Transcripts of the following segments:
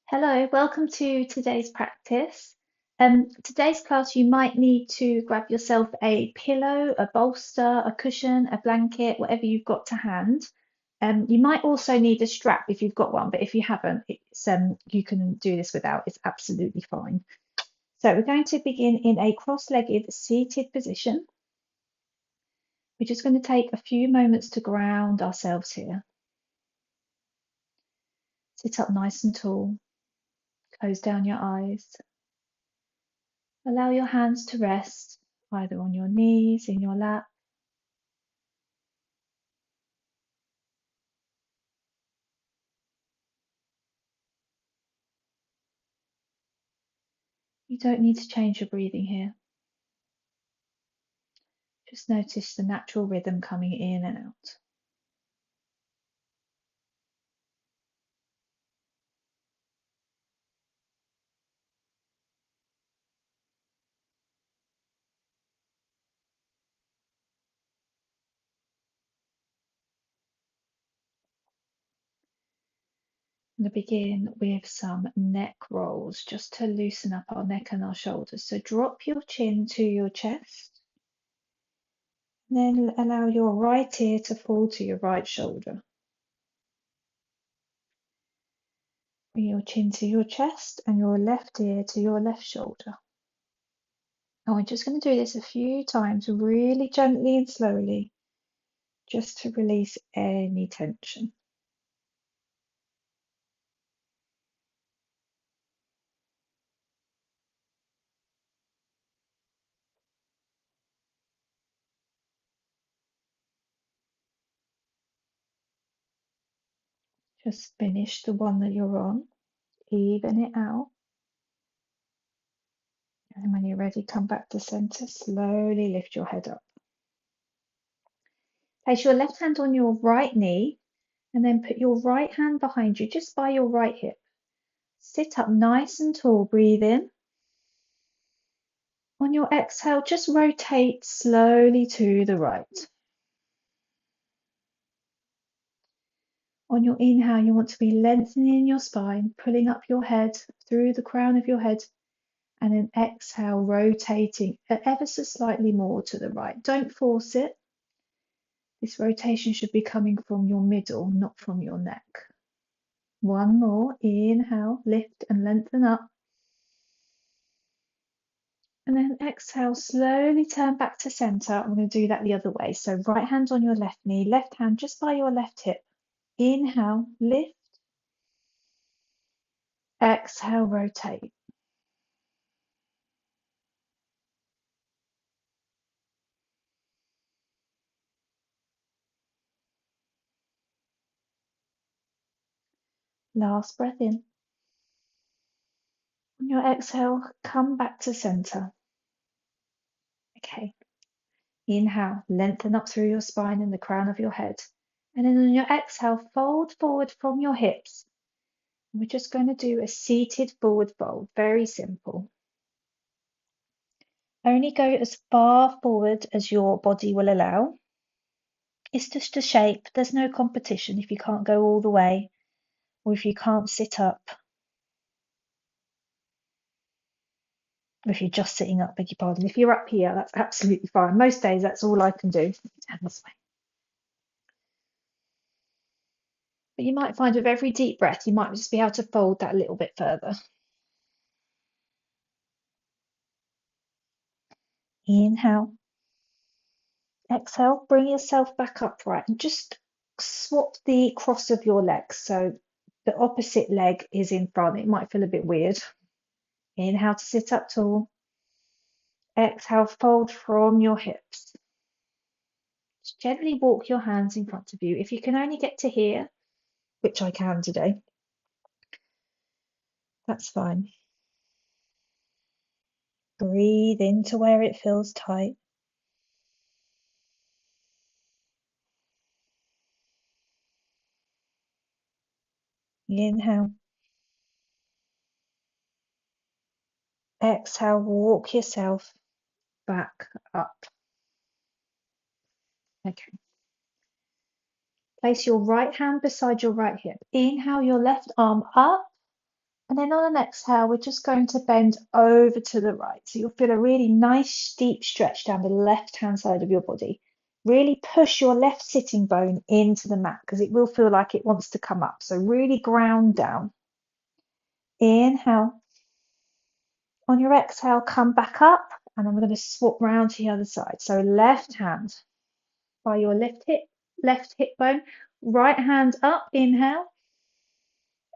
Hello, welcome to today's practice. Today's class, you might need to grab yourself a pillow, a bolster, a cushion, a blanket, whatever you've got to hand. You might also need a strap if you've got one, but if you haven't, you can do this without. It's absolutely fine. So we're going to begin in a cross-legged seated position. We're just going to take a few moments to ground ourselves here. Sit up nice and tall. Close down your eyes. Allow your hands to rest either on your knees, in your lap. You don't need to change your breathing here. Just notice the natural rhythm coming in and out. I'm going to begin with some neck rolls just to loosen up our neck and our shoulders. So drop your chin to your chest. Then allow your right ear to fall to your right shoulder. Bring your chin to your chest and your left ear to your left shoulder. And we're just going to do this a few times, really gently and slowly, just to release any tension. Just finish the one that you're on, even it out. And when you're ready, come back to center. Slowly lift your head up. Place your left hand on your right knee and then put your right hand behind you, just by your right hip. Sit up nice and tall. Breathe in. On your exhale, just rotate slowly to the right. On your inhale, you want to be lengthening your spine, pulling up your head through the crown of your head, and then exhale, rotating ever so slightly more to the right. Don't force it. This rotation should be coming from your middle, not from your neck. One more. Inhale, lift and lengthen up. And then exhale, slowly turn back to center. I'm going to do that the other way. So right hand on your left knee, left hand just by your left hip. Inhale, lift. Exhale, rotate. Last breath in. On your exhale, come back to center. Okay. Inhale, lengthen up through your spine and the crown of your head. And then on your exhale, fold forward from your hips. We're just going to do a seated forward fold, very simple. Only go as far forward as your body will allow. It's just a shape. There's no competition if you can't go all the way or if you can't sit up. Or if you're just sitting up, beg your pardon. If you're up here, that's absolutely fine. Most days, that's all I can do. Turn this way. But you might find with every deep breath, you might just be able to fold that a little bit further. Inhale. Exhale, bring yourself back upright and just swap the cross of your legs. So the opposite leg is in front. It might feel a bit weird. Inhale to sit up tall. Exhale, fold from your hips. Just gently walk your hands in front of you. If you can only get to here, which I can today, that's fine. Breathe into where it feels tight. Inhale. Exhale, walk yourself back up. Okay. Place your right hand beside your right hip. Inhale your left arm up And then on an exhale, we're just going to bend over to the right. So you'll feel a really nice deep stretch down the left-hand side of your body. Really push your left sitting bone into the mat because it will feel like it wants to come up. So really ground down. Inhale. On your exhale, come back up, and then we're going to swap round to the other side. So left hand by your left hip bone, right hand up, inhale.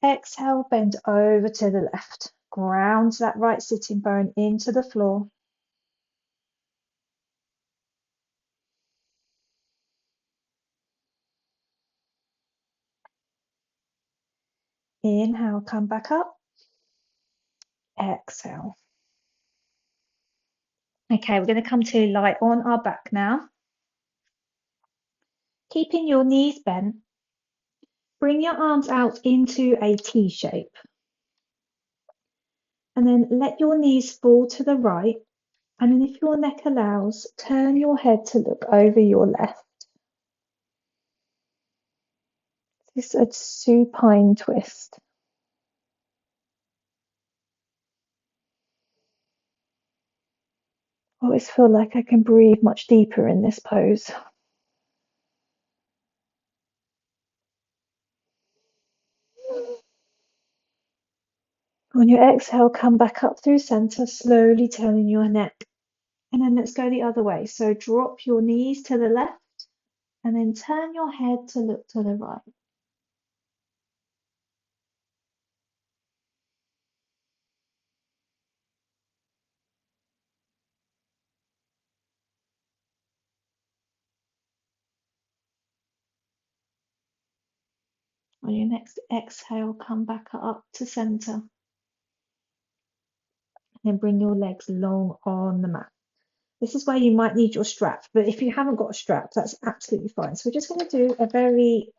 Exhale, bend over to the left. Ground that right sitting bone into the floor. Inhale, come back up. Exhale. Okay, we're going to come to lie on our back now. Keeping your knees bent, bring your arms out into a T shape. And then let your knees fall to the right. And then if your neck allows, turn your head to look over your left. This is a supine twist. I always feel like I can breathe much deeper in this pose. On your exhale, come back up through center, slowly turning your neck. And then let's go the other way. So drop your knees to the left and then turn your head to look to the right. On your next exhale, come back up to center. And then bring your legs long on the mat. This is where you might need your strap, but if you haven't got a strap, that's absolutely fine. So we're just going to do a very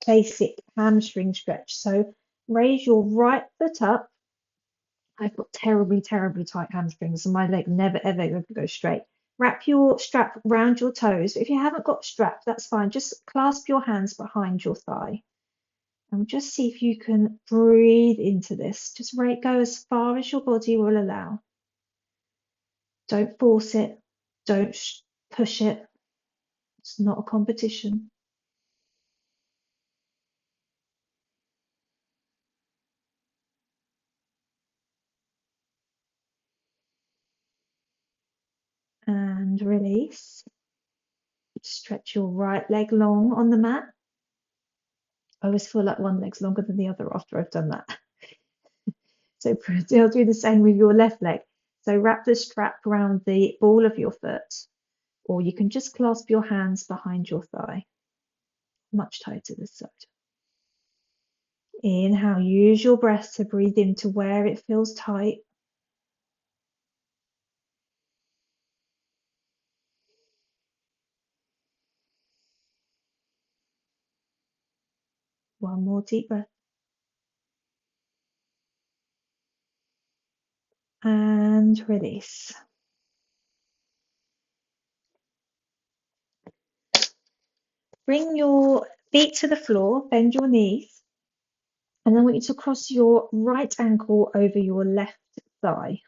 basic hamstring stretch. So raise your right foot up. I've got terribly, terribly tight hamstrings, and my leg never ever go straight. Wrap your strap around your toes. If you haven't got a strap, that's fine. Just clasp your hands behind your thigh. And just see if you can breathe into this. Just go as far as your body will allow. Don't force it. Don't push it. It's not a competition. And release. Stretch your right leg long on the mat. I always feel like one leg's longer than the other after I've done that. So I'll do the same with your left leg. So wrap the strap around the ball of your foot, or you can just clasp your hands behind your thigh. Much tighter this side. Inhale, use your breath to breathe into where it feels tight. One more deep breath. And release. Bring your feet to the floor, bend your knees, and then I want you to cross your right ankle over your left thigh.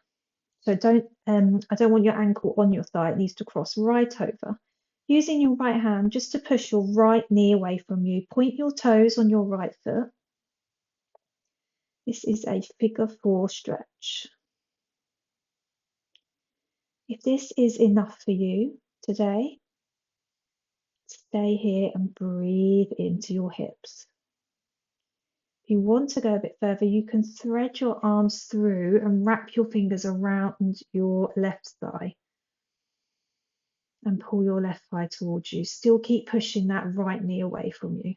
So I don't want your ankle on your thigh, it needs to cross right over. Using your right hand just to push your right knee away from you. Point your toes on your right foot. This is a figure 4 stretch. If this is enough for you today, stay here and breathe into your hips. If you want to go a bit further, you can thread your arms through and wrap your fingers around your left thigh and pull your left thigh towards you. Still keep pushing that right knee away from you.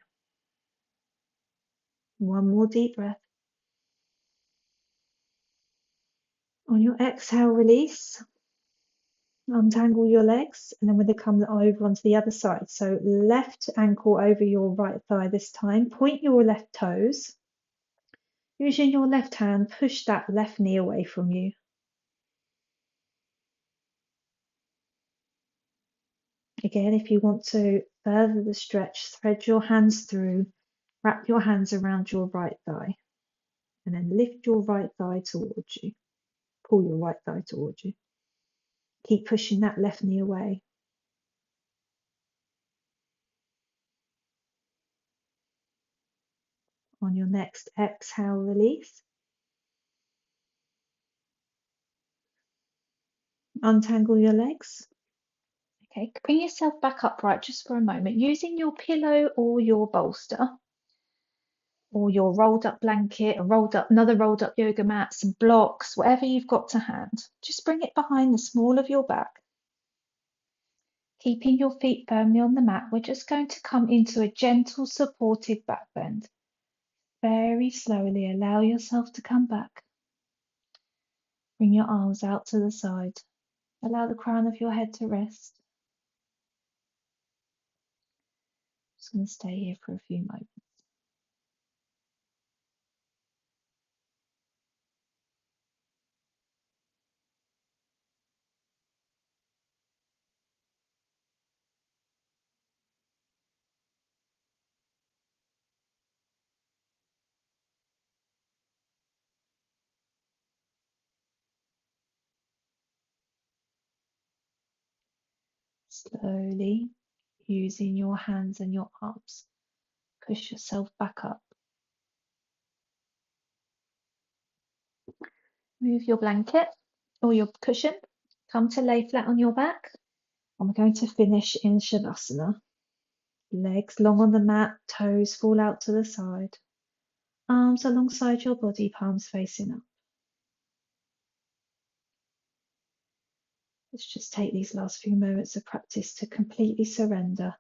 One more deep breath. On your exhale, release. Untangle your legs, and then we're going to come over onto the other side. So left ankle over your right thigh this time. Point your left toes. Using your left hand, push that left knee away from you. Again, if you want to further the stretch, thread your hands through, wrap your hands around your right thigh. and then lift your right thigh towards you. Pull your right thigh towards you. Keep pushing that left knee away. On your next exhale, release. Untangle your legs. Okay, bring yourself back upright just for a moment, using your pillow or your bolster, or your rolled up blanket, another rolled up yoga mat, some blocks, whatever you've got to hand. Just bring it behind the small of your back. Keeping your feet firmly on the mat, we're just going to come into a gentle supported back bend. Very slowly allow yourself to come back. Bring your arms out to the side. Allow the crown of your head to rest. Just going to stay here for a few moments. Slowly, using your hands and your arms, push yourself back up. Move your blanket or your cushion. Come to lay flat on your back. And we're going to finish in Shavasana. Legs long on the mat, toes fall out to the side. Arms alongside your body, palms facing up. Let's just take these last few moments of practice to completely surrender.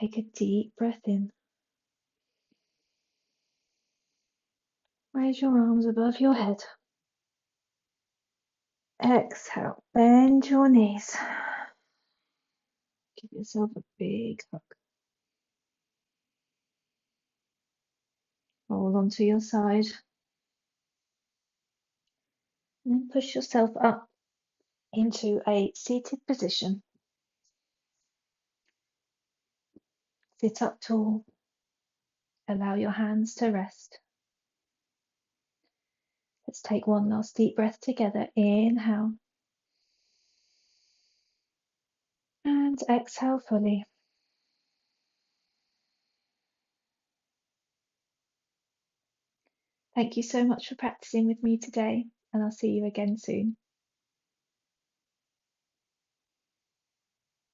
Take a deep breath in. Raise your arms above your head. Exhale, bend your knees. Give yourself a big hug. Roll onto your side. And then push yourself up into a seated position. Sit up tall. Allow your hands to rest. Let's take one last deep breath together. Inhale. And exhale fully. Thank you so much for practicing with me today, and I'll see you again soon.